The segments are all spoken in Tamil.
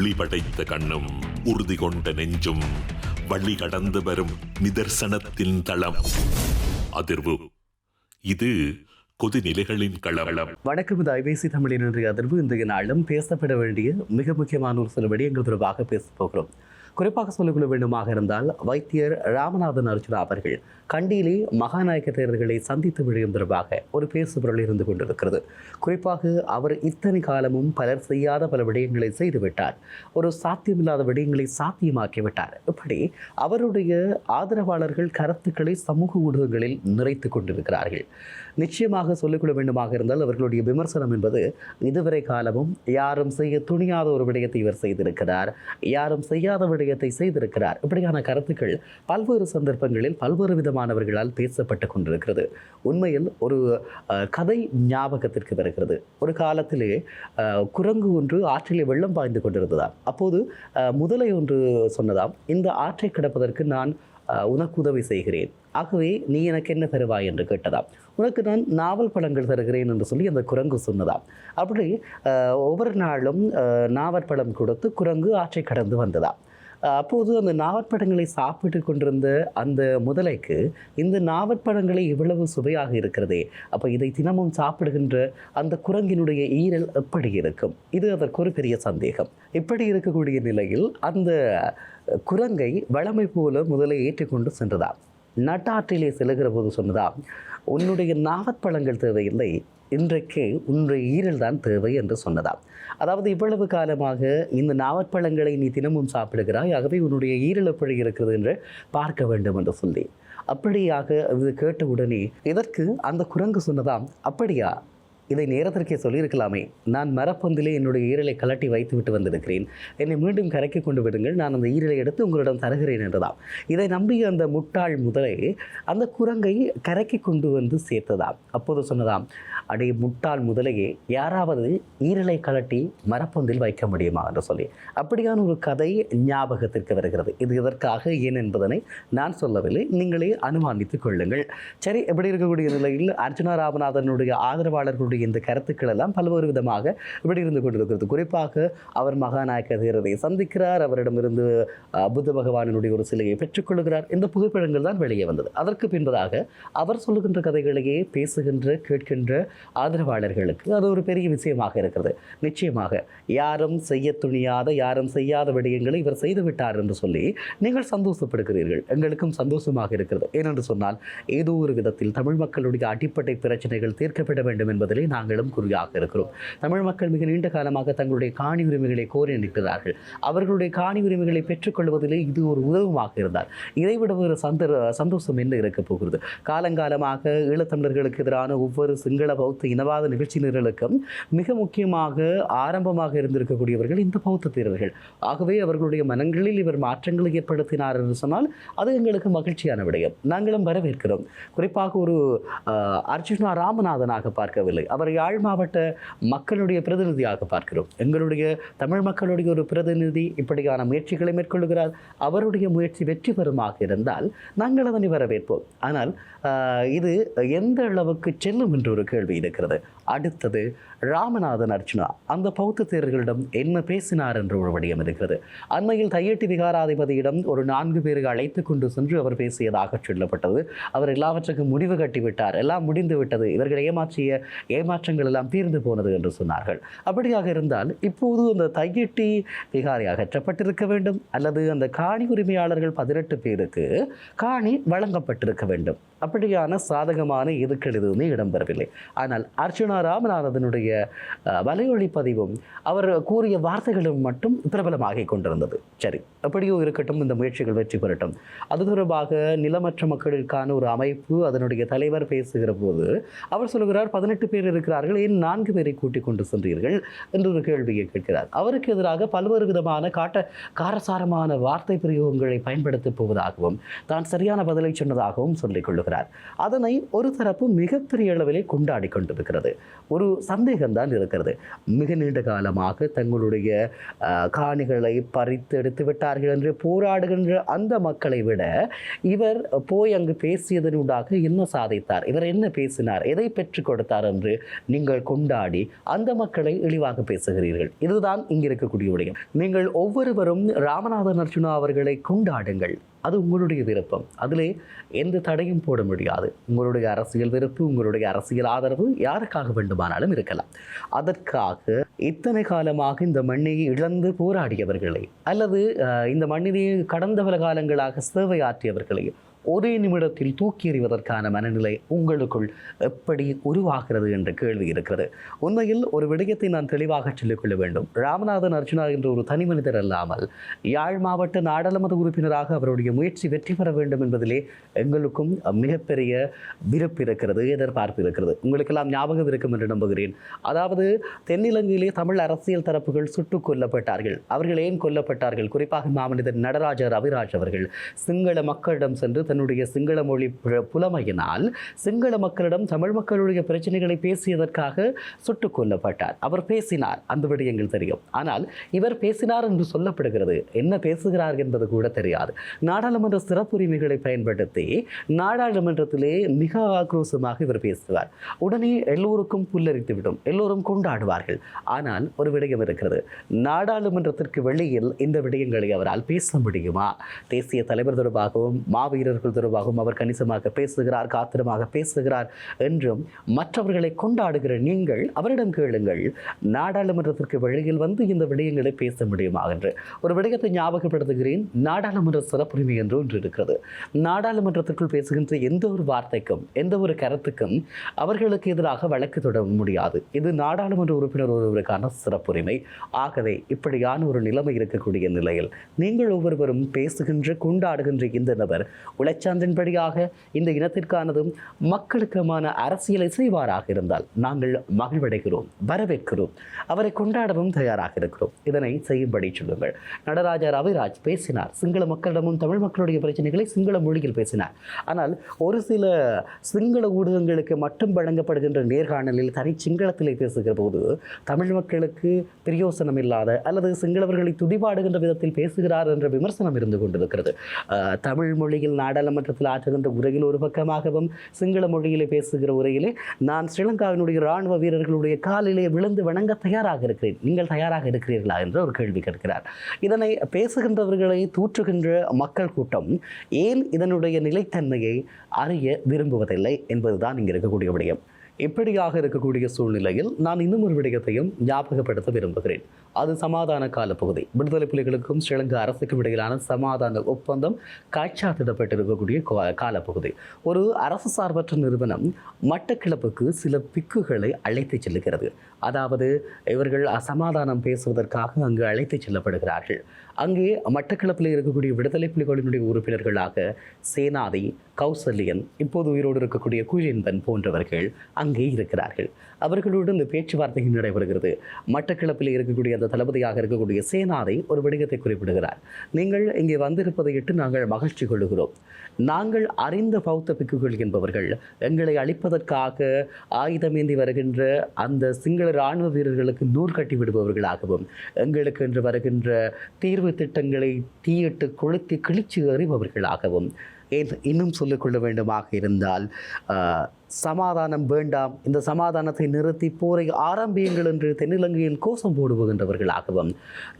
ஒளி படைத்த கண்ணும் உறுதி கொண்ட நெஞ்சும் வழி கடந்து வரும் நிதர்சனத்தின் தளம். அதிர்வு இது கொதிநிலைகளின் களவளம். வணக்கம். இது ஐபிசி தமிழின் இன்றைய அதிர்வு. இன்றைய நாளும் பேசப்பட வேண்டிய மிக முக்கியமான ஒரு சில விடயங்கள் தொடர்பாக பேசப் போகிறோம். குறிப்பாக சொல்லிக்கொள்ள வேண்டுமாக இருந்தால், வைத்தியர் ராமநாதன் அர்ச்சுனா அவர்கள் கண்டியிலே மகாநாயக்க தேர்தல்களை சந்தித்து விடயம் தொடர்பாக ஒரு பேசுபொருள் இருந்து கொண்டிருக்கிறது. குறிப்பாக அவர் இத்தனை காலமும் பலர் செய்யாத பல விடயங்களை செய்துவிட்டார், ஒரு சாத்தியமில்லாத விடயங்களை சாத்தியமாக்கிவிட்டார். இப்படி அவருடைய ஆதரவாளர்கள் கருத்துக்களை சமூக ஊடகங்களில் நிறைத்து கொண்டிருக்கிறார்கள். நிச்சயமாக சொல்லிக்கொள்ள வேண்டுமாக இருந்தால், அவர்களுடைய விமர்சனம் என்பது இதுவரை காலமும் யாரும் செய்ய துணியாத ஒரு விடயத்தை இவர் செய்திருக்கிறார், யாரும் செய்யாத விடயத்தை செய்திருக்கிறார். இப்படியான கருத்துக்கள் பல்வேறு சந்தர்ப்பங்களில் பல்வேறு விதமானவர்களால் பேசப்பட்டு கொண்டிருக்கிறது. உண்மையில் ஒரு கதை ஞாபகத்திற்கு வருகிறது. ஒரு காலத்திலே குரங்கு ஒன்று ஆற்றிலே வெள்ளம் பாய்ந்து கொண்டிருந்ததாம். அப்போது முதலை ஒன்று சொன்னதாம், இந்த ஆற்றை கிடப்பதற்கு நான் உனக்கு உதவி செய்கிறேன், ஆகவே நீ எனக்கு என்ன தருவாய் என்று கேட்டதாம். உனக்கு நான் நாவல் பழங்கள் தருகிறேன் என்று சொல்லி அந்த குரங்கு சொன்னதாம். அப்படி ஒவ்வொரு நாளும் நாவற்பழம் கொடுத்து குரங்கு ஆற்றை கடந்து வந்ததாம். அப்போது அந்த நாவற்பழங்களை சாப்பிட்டு கொண்டிருந்த அந்த முதலைக்கு இந்த நாவற்பழங்களை இவ்வளவு சுவையாக இருக்கிறதே, அப்போ இதை தினமும் சாப்பிடுகின்ற அந்த குரங்கினுடைய ஈரல் எப்படி இருக்கும்? இது அதற்கு ஒரு பெரிய சந்தேகம். இப்படி இருக்கக்கூடிய நிலையில் அந்த குரங்கை வழமை போல முதலை ஏற்றுக்கொண்டு சென்றதாம். நட்டாற்றிலே செல்லுகிற போது சொன்னதாம், உன்னுடைய நாவற்பழங்கள் தேவையில்லை, இன்றைக்கு உன்னுடைய ஈரல் தான் தேவை என்று சொன்னதாம். அதாவது இவ்வளவு காலமாக இந்த நாவற்பழங்களை நீ தினமும் சாப்பிடுகிறாய், ஆகவே உன்னுடைய ஈரல் எப்படி இருக்கிறது என்று பார்க்க வேண்டும் என்று சொல்லி. அப்படியாக இது கேட்ட உடனே இதற்கு அந்த குரங்கு சொன்னதாம், அப்படியா, இதை நேரத்திற்கே சொல்லியிருக்கலாமே, நான் மரப்பொந்திலே என்னுடைய ஈரலை கலட்டி வைத்து விட்டு வந்திருக்கிறேன், என்னை மீண்டும் கரைக்கு கொண்டு விடுங்கள், நான் அந்த ஈரலை எடுத்து உங்களிடம் தருகிறேன் என்றதாம். இதை நம்பிய அந்த முட்டாள் முதலை அந்த குரங்கை கரைக்கு கொண்டு வந்து சேர்த்ததாம். அப்போது சொன்னதாம், அடே முட்டாள் முதலையே, யாராவது ஈரலை கலட்டி மரப்பொந்தில் வைக்க முடியுமா என்று சொல்லி. அப்படியான ஒரு கதை ஞாபகத்திற்கு வருகிறது. இது எதற்காக ஏன் என்பதனை நான் சொல்லவில்லை, நீங்களே அனுமானித்துக் கொள்ளுங்கள். சரி, எப்படி இருக்கக்கூடிய நிலையில் அர்ச்சுனா ராமநாதனுடைய ஆதரவாளர்களுடைய இந்த கருத்துக்கள் எல்லாம் பல்வேறு விதமாக இப்படி இருந்து கொண்டிருக்கிறது. குறிப்பாக அவர் மகாநாயக்க தேரரை சந்திக்கிறார், அவரிடமிருந்து புத்த பகவானினுடைய ஒரு சிலையை பெற்றுக்கொள்கிறார். இந்த புகைப்படங்கள் தான் வெளியே வந்தது. அதற்கு பின்பதாக அவர் சொல்லுகின்ற கதைகளையே பேசுகின்ற கேட்கின்ற ஆதரவாளர்களுக்கு அது ஒரு பெரிய விஷயமாக இருக்கிறது. நிச்சயமாக யாரும் செய்ய துணியாத, யாரும் செய்யாத விடயங்களை இவர் செய்துவிட்டார் என்று சொல்லி நீங்கள் சந்தோஷப்படுகிறீர்கள். எங்களுக்கும் சந்தோஷமாக இருக்கிறது. ஏனென்று சொன்னால், ஏதோ ஒரு விதத்தில் தமிழ் மக்களுடைய அடிப்படை பிரச்சனைகள் தீர்க்கப்பட வேண்டும் என்பதிலே நாங்களும் குறியாக இருக்கிறோம். தமிழ் மக்கள் மிக நீண்ட காலமாக தங்களுடைய காணி உரிமைகளை கோரி நிற்கிறார்கள். அவர்களுடைய காணி உரிமைகளை பெற்றுக்கொள்வதிலே இது ஒரு உதவுமாக இருந்தால் இதைவிட ஒரு சந்தோஷம் என்ன இருக்க போகிறது? காலங்காலமாக ஈழத்தமிழர்களுக்கு எதிரான ஒவ்வொரு சிங்கள பௌத்த இனவாத நிகழ்ச்சி நிரலுக்கும் மிக முக்கியமாக ஆரம்பமாக இருந்திருக்கக்கூடியவர்கள் இந்த பௌத்த தீரர்கள். ஆகவே அவர்களுடைய மனங்களில் இவர் மாற்றங்களை ஏற்படுத்தினார் என்று சொன்னால் அது எங்களுக்கு மகிழ்ச்சியான விடயம். நாங்களும் வரவேற்கிறோம். குறிப்பாக ஒரு அர்ச்சுனா ராமநாதனாக பார்க்கவில்லை, அவர் யாழ் மாவட்ட மக்களுடைய பிரதிநிதியாக பார்க்கிறோம். எங்களுடைய தமிழ் மக்களுடைய ஒரு பிரதிநிதி இப்படியான முயற்சிகளை மேற்கொள்கிறார். அவருடைய முயற்சி வெற்றி பெறுமாக இருந்தால் நாங்கள் அதனை வரவேற்போம். ஆனால் இது எந்த அளவுக்கு செல்லும் என்று ஒரு கேள்வி இருக்கிறது. அடுத்தது, ராமநாதன் அர்ச்சுனா அந்த பௌத்த தேரர்களிடம் என்ன பேசினார் என்ற ஒரு விடயம் இருக்கிறது. அண்மையில் தையட்டி விகாராதிபதியிடம் ஒரு 4 பேரை அழைத்து கொண்டு சென்று அவர் பேசியதாக சொல்லப்பட்டது. அவர் எல்லாவற்றுக்கும் முடிவு கட்டிவிட்டார், எல்லாம் முடிந்து விட்டது, இவர்கள் ஏமாற்றிய ஏமாற்றங்கள் எல்லாம் தீர்ந்து போனது என்று சொன்னார்கள். அப்படியாக இருந்தால் இப்போது அந்த தையட்டி விகாரை அகற்றப்பட்டிருக்க வேண்டும், அல்லது அந்த காணி உரிமையாளர்கள் 18 பேருக்கு காணி வழங்கப்பட்டிருக்க வேண்டும். அப்படியான சாதகமான எதுக்கள் எதுவுமே இடம்பெறவில்லை. ஆனால் அர்ச்சுனா ராமநாதனுடைய வலையொலி பதிவும் அவர் கூறிய வார்த்தைகளும் மட்டும் பிரபலமாகிக் கொண்டிருந்தது. சரி, எப்படியோ இருக்கட்டும், இந்த முயற்சிகள் வெற்றி பெறட்டும். அது தொடர்பாக நிலமற்ற மக்களுக்கான ஒரு அமைப்பு அதனுடைய தலைவர் பேசுகிற போது அவர் சொல்கிறார், 18 பேர் இருக்கிறார்கள், ஏன் 4 பேரை கூட்டிக் கொண்டு சென்றீர்கள் என்று ஒரு கேள்வியை கேட்கிறார். அவருக்கு எதிராக பல்வேறு விதமான காரசாரமான வார்த்தை பிரயோகங்களை பயன்படுத்தப் போவதாகவும் தான் சரியான பதிலை சொன்னதாகவும் சொல்லிக் கொள்ளுகிறார். போகிறார். அதனை ஒரு தரப்பு மிகப்பெரிய அளவிலே கொண்டாடி கொண்டிருக்கிறது. ஒரு சந்தேகம்தான் இருக்கிறது. மிக நீண்ட காலமாக தங்களுடைய காணிகளை பறித்து எடுத்து விட்டார்கள் என்று போராடுகின்ற அந்த மக்களை விட இவர் போய் அங்கு பேசியதனூடாக என்ன சாதித்தார், இவர் என்ன பேசினார், எதை பெற்றுக் கொடுத்தார் என்று நீங்கள் கொண்டாடி அந்த மக்களை இழிவாக பேசுகிறீர்கள். இதுதான் இங்கு இருக்கக்கூடிய விடயம். நீங்கள் ஒவ்வொருவரும் ராமநாதன் அர்ஜுனா அவர்களை கொண்டாடுங்கள், அது உங்களுடைய விருப்பம். அதிலே எந்த தடையும் போட முடியாது. உங்களுடைய அரசியல் விருப்பு, உங்களுடைய அரசியல் ஆதரவு யாருக்காக வேண்டுமானாலும் இருக்கலாம். அதற்காக இத்தனை காலமாக இந்த மண்ணை இழந்து போராடியவர்களை அல்லது இந்த மண்ணிலே கடந்த பல காலங்களாக சேவையாற்றியவர்களை ஒரே நிமிடத்தில் தூக்கி எறிவதற்கான மனநிலை உங்களுக்குள் எப்படி உருவாகிறது என்ற கேள்வி இருக்கிறது. உண்மையில் ஒரு விடயத்தை நான் தெளிவாக சொல்லிக்கொள்ள வேண்டும். ராமநாதன் அர்ஜுனா என்ற ஒரு தனி மனிதர் அல்லாமல் யாழ் மாவட்ட நாடாளுமன்ற உறுப்பினராக அவருடைய முயற்சி வெற்றி பெற வேண்டும் என்பதிலே எங்களுக்கும் மிகப்பெரிய விருப்பு இருக்கிறது, எதிர்பார்ப்பு இருக்கிறது. உங்களுக்கெல்லாம் ஞாபகம் இருக்கும் என்று நம்புகிறேன். அதாவது தென்னிலங்கையிலே தமிழ் அரசியல் தரப்புகள் சுட்டுக் கொல்லப்பட்டார்கள். அவர்கள் ஏன் கொல்லப்பட்டார்கள்? குறிப்பாக மாமனிதர் நடராஜர் அவிராஜ் அவர்கள் சிங்கள மக்களிடம் சென்று தன்னுடைய சிங்கள மொழி புலமையினால் சிங்கள மக்களிடம் தமிழ் மக்களுடைய பிரச்சனைகளை பேசியதற்காக சுட்டுக் கொல்லப்பட்டார். அவர் பேசினார், அந்த விடயங்கள் தெரியும். ஆனால் இவர் பேசினார் என்று சொல்லப்படுகிறது, என்ன பேசுகிறார் என்பது கூட தெரியாது. நாடாளுமன்ற சிறப்புரிமைகளை பயன்படுத்தி நாடாளுமன்றத்திலே மிக ஆக்ரோஷமாக இவர் பேசுவார். உடனே எல்லோருக்கும் புல்லரித்துவிடும், எல்லோரும் கொண்டாடுவார்கள். ஆனால் ஒரு விடயம் இருக்கிறது. நாடாளுமன்றத்திற்கு வெளியில் இந்த விடயங்களை அவரால் பேச முடியுமா? தேசிய தலைவர் தொடர்பாகவும் மாவீரர்கள் தொடர்பாகவும் அவர் கணிசமாக பேசுகிறார், காத்திரமாக பேசுகிறார் என்றும் மற்றவர்களை கொண்டாடுகிற நீங்கள் அவரிடம் கேளுங்கள், நாடாளுமன்றத்திற்கு வெளியில் வந்து இந்த விடயங்களை பேச முடியுமா என்று. ஒரு விடயத்தை ஞாபகப்படுத்துகிறேன். நாடாளுமன்ற சிறப்புரிமை என்று ஒன்று இருக்கிறது. நாடாளுமன்றத்திற்குள் பேசுகின்ற எந்த ஒரு வார்த்தைக்கும் எந்த ஒரு கருத்துக்கும் அவர்களுக்கு எதிராக வழக்கு தொடர முடியாது. இது நாடாளுமன்ற உறுப்பினர் ஒருவருக்கான சிறப்புரிமை. ஆகவே இப்படியான ஒரு நிலைமை இருக்கக்கூடிய நிலையில் நீங்கள் ஒவ்வொருவரும் பேசுகின்ற கொண்டாடுகின்ற இந்த நபர் உழைச்சான்றின்படியாக இந்த இனத்திற்கானதும் மக்களுக்குமான அரசியலை செய்வாராக இருந்தால் நாங்கள் மகிழ்வடைகிறோம், வரவேற்கிறோம், அவரை கொண்டாடவும் தயாராக இருக்கிறோம். இதனை செய்யும்படி சொல்லுங்கள். நடராஜர் அவிராஜ் பேசினார், சிங்கள மக்களிடமும் தமிழ் மக்களுடைய பிரச்சனைகளை சிங்கள மொழியில் பேசினார். ஆனால் ஒரு சில சிங்கள ஊடகங்களுக்கு மட்டும் வழங்கப்படுகின்ற நேர்காணலில் தனி சிங்களத்திலே பேசுகிற போது தமிழ் மக்களுக்கு பிரயோசனம் இல்லாத அல்லது சிங்களவர்களை துதிபாடுகின்ற விதத்தில் பேசுகிறார் என்ற விமர்சனம் இருந்து கொண்டிருக்கிறது. தமிழ் மொழியில் நாடாளுமன்றத்தில் ஆற்றுகின்ற உரையில் ஒரு பக்கமாகவும் சிங்கள மொழியிலே பேசுகிற உரையிலே நான் ஸ்ரீலங்காவினுடைய இராணுவ வீரர்களுடைய காலிலே விழுந்து வணங்க தயாராக இருக்கிறேன், நீங்கள் தயாராக இருக்கிறீர்களா என்ற ஒரு கேள்வி கேட்கிறார். இதனை பேசுகின்றவர்களை தூற்றுகின்ற மக்கள் கூட்டம் ஏன் இதனுடைய நிலைத்தன்மையை அறிய விரும்புவதில்லை என்பதுதான் இங்கு இருக்கக்கூடிய விடயம். இப்படியாக இருக்கக்கூடிய சூழ்நிலையில் நான் இன்னும் ஒரு விடயத்தையும் ஞாபகப்படுத்த விரும்புகிறேன். அது சமாதான காலப்பகுதி. விடுதலை புலிகளுக்கும் ஸ்ரீலங்கா அரசுக்கும் இடையிலான சமாதான ஒப்பந்தம் கைச்சாத்திடப்பட்டிருக்கக்கூடிய காலப்பகுதி. ஒரு அரசு சார்பற்ற நிறுவனம் மட்டக்களப்புக்கு சில பிக்குகளை அழைத்து செல்லுகிறது. அதாவது இவர்கள் சமாதானம் பேசுவதற்காக அங்கு அழைத்து செல்லப்படுகிறார்கள். அங்கே மட்டக்களப்பில் இருக்கக்கூடிய விடுதலை புலிகளினுடைய உறுப்பினர்களாக சேனாதி, கௌசல்யன், இப்போது உயிரோடு இருக்கக்கூடிய குயிலின்பன் போன்றவர்கள் அங்கே இருக்கிறார்கள். அவர்களோடு இந்த பேச்சுவார்த்தை நடைபெறுகிறது. மட்டக்களப்பில் இருக்கக்கூடிய அந்த தளபதியாக இருக்கக்கூடிய சேனாதை ஒரு விடயத்தை குறிப்பிடுகிறார். நீங்கள் இங்கே வந்திருப்பதையிட்டு நாங்கள் மகிழ்ச்சி கொள்ளுகிறோம். நாங்கள் அறிந்த பௌத்த பிக்குகள் என்பவர்கள் எங்களை அழிப்பதற்காக ஆயுதமேந்தி வருகின்ற அந்த சிங்கள இராணுவ வீரர்களுக்கு நூல் கட்டி விடுபவர்களாகவும் எங்களுக்கு என்று வருகின்ற தீர்வு திட்டங்களை தீயிட்டு கொளுத்தி கிழிச்சு எறிபவர்களாகவும் இன்னும் சொல்லிக்கொள்ள வேண்டுமாக இருந்தால் சமாதானம் வேண்டாம், இந்த சமாதானத்தை நிறுத்தி போரை ஆரம்பியுங்கள் என்று தென்னிலங்கையில் கோஷம் போடுகின்றவர்களாகவும்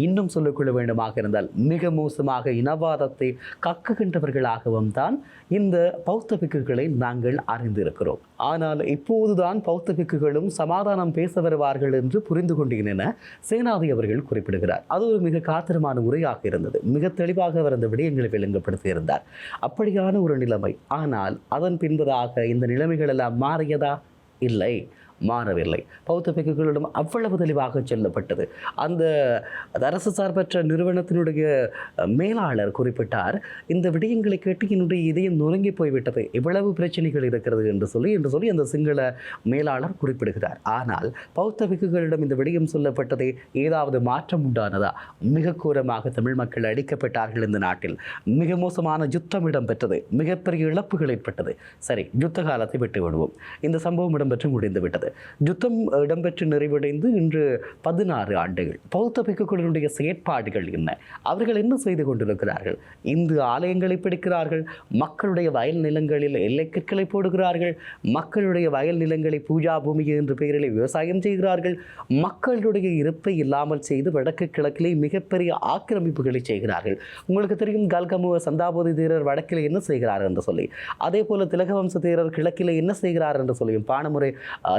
இன்னும் சொல்லிக்கொள்ள வேண்டுமாக இருந்தால் மிக மோசமாக இனவாதத்தை கக்குகின்றவர்களாகவும் தான் இந்த பௌத்த பிக்குகளை நாங்கள் அறிந்திருக்கிறோம். ஆனால் இப்போதுதான் பௌத்த பிக்குகளும் சமாதானம் பேச வருவார்கள் என்று புரிந்து கொண்டேன் என சேனாதி அவர்கள் குறிப்பிடுகிறார். அது ஒரு மிக காத்திரமான உரையாக இருந்தது. மிக தெளிவாக அவர் அந்த விடயங்களை விளங்கப்படுத்தியிருந்தார். அப்படியான ஒரு நிலைமை. ஆனால் அதன் பின்பதாக இந்த நிலைமைகள் எல்லாம் மாறியதா? இல்லை. மாறவில்லை. பௌத்த பிக்குகளிடம் அவ்வளவு தெளிவாக சொல்லப்பட்டது. அந்த அரசு சார்பற்ற நிறுவனத்தினுடைய மேலாளர் குறிப்பிட்டார், இந்த விடயங்களை கேட்டு என்னுடைய இதயம் நொறுங்கி போய்விட்டது, இவ்வளவு பிரச்சனைகள் இருக்கிறது என்று சொல்லி அந்த சிங்கள மேலாளர் குறிப்பிடுகிறார். ஆனால் பௌத்த பிக்குகளிடம் இந்த விடயம் சொல்லப்பட்டதே ஏதாவது மாற்றம் உண்டானதா? மிக கோரமாக தமிழ் மக்கள் அடிக்கப்பட்டார்கள். இந்த நாட்டில் மிக மோசமான யுத்தம் இடம்பெற்றது, மிகப்பெரிய இழப்புகள் ஏற்பட்டது. சரி, யுத்த காலத்தை விட்டு விடுவோம். இந்த சம்பவம் இடம்பெற்று முடிந்து விட்டது. யுத்தம் இடம்பெற்று நிறைவடைந்து இன்று 16 ஆண்டுகள். பௌத்த பிக்குகளுடைய செயற்பாடுகள் என்ன? அவர்கள் என்ன செய்து கொண்டிருக்கிறார்கள்? இந்து ஆலயங்களை பிடிக்கிறார்கள், மக்களுடைய வயல் நிலங்களில் எல்லைக்கற்களை போடுகிறார்கள், மக்களுடைய வயல் நிலங்களை பூஜா பூமி என்ற பெயரில் விவசாயம் செய்கிறார்கள், மக்களுடைய இருப்பை இல்லாமல் செய்து வடக்கு கிழக்கிலே மிகப்பெரிய ஆக்கிரமிப்புகளை செய்கிறார்கள். உங்களுக்கு தெரியும், கல்கமுவ சந்தாபோதி தேரர் வடக்கில் என்ன செய்கிறார் என்று சொல்லி, அதே போல திலகவம்ச தேரர் கிழக்கிலே என்ன செய்கிறார் என்று சொல்லியும், பாணமுறை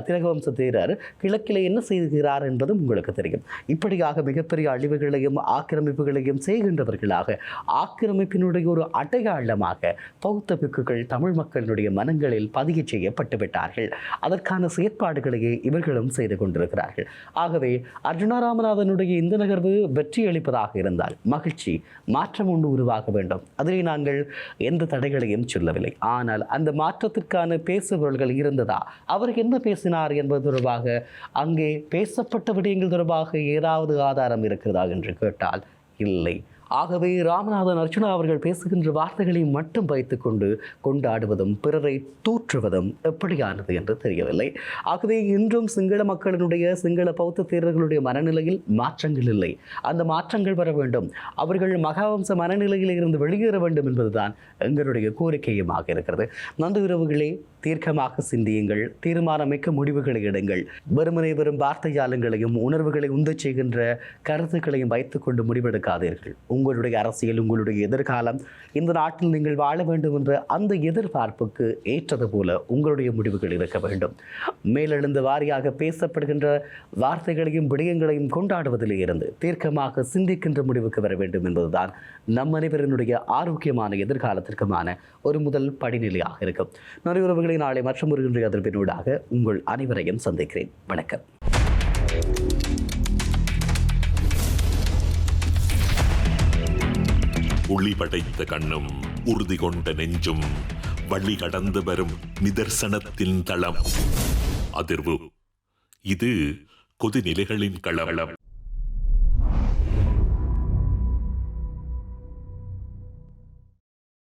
திலகவம்ச தேரர் கிழக்கிலே என்ன செய்கிறார் என்பதும் உங்களுக்கு தெரியும். இப்படியாக மிகப்பெரிய அழிவுகளையும் ஆக்கிரமிப்புகளையும் செய்கின்றவர்களாக, ஆக்கிரமிப்பினுடைய ஒரு அடையாளமாக பௌத்த பிக்குகள் தமிழ் மக்களுடைய மனங்களில் பதிய செய்யப்பட்டு விட்டார்கள். அதற்கான செயற்பாடுகளையே இவர்களும் செய்து கொண்டிருக்கிறார்கள். ஆகவே அர்ஜுனா ராமநாதனுடைய இந்த நகர்வு வெற்றி அளிப்பதாக இருந்தால் மகிழ்ச்சி, மாற்றம் ஒன்று உருவாக வேண்டும். அதிலே நாங்கள் எந்த தடைகளையும் சொல்லவில்லை. ஆனால் அந்த மாற்றத்திற்கான பேசுபவர்கள் இருந்ததா? அவர் என்ன பேசினார் என்பது தொடர்பாக, அங்கே பேசப்பட்ட விடயங்கள் தொடர்பாக ஏதாவது ஆதாரம் இருக்கிறதா என்று கேட்டால் இல்லை. ஆகவே ராமநாதன் அர்ச்சுனா அவர்கள் பேசுகின்ற வார்த்தைகளை மட்டும் வைத்துக்கொண்டு கொண்டாடுவதும் பிறரை தூற்றுவதும் எப்படியானது என்று தெரியவில்லை. ஆகவே இன்றும் சிங்கள மக்களினுடைய, சிங்கள பௌத்த தேரர்களுடைய மனநிலையில் மாற்றங்கள் இல்லை. அந்த மாற்றங்கள் வர வேண்டும். அவர்கள் மகாவம்ச மனநிலையில் இருந்து வெளியேற வேண்டும் என்பதுதான் எங்களுடைய கோரிக்கையுமாக இருக்கிறது. நன்றி உறவுகளே, தீர்க்கமாக சிந்தியுங்கள், தீர்மானமிக்க முடிவுகளை எடுங்கள். வெறுமனை வெறும் வார்த்தையாளங்களையும் உணர்வுகளை உந்தச் செய்கின்ற கருத்துக்களையும் வைத்துக்கொண்டு முடிவெடுக்காதீர்கள். உங்களுடைய அரசியல், உங்களுடைய எதிர்காலம், இந்த நாட்டில் நீங்கள் வாழ வேண்டும் என்ற அந்த எதிர்பார்ப்புக்கு ஏற்றது போல உங்களுடைய முடிவுகள் இருக்க வேண்டும். மேலெழுந்த வாரியாக பேசப்படுகின்ற வார்த்தைகளையும் விடயங்களையும் கொண்டாடுவதிலே இருந்து தீர்க்கமாக சிந்திக்கின்ற முடிவுக்கு வர வேண்டும் என்பதுதான் நம் அனைவரினுடைய ஆரோக்கியமான எதிர்காலத்திற்குமான ஒரு முதல் படிநிலையாக இருக்கும். நிறைய உறவுகளை நாளை மற்றும் ஒரு இன்றைய அதிர்பினூடாக உங்கள் அனைவரையும் சந்திக்கிறேன். வணக்கம். ஒளி படைத்த கண்ணும் உறுதி கொண்ட நெஞ்சும் வழி கடந்து வரும் நிதர்சனத்தின் தளம். அதிர்வு. இது கொதிநிலைகளின் களவளம்.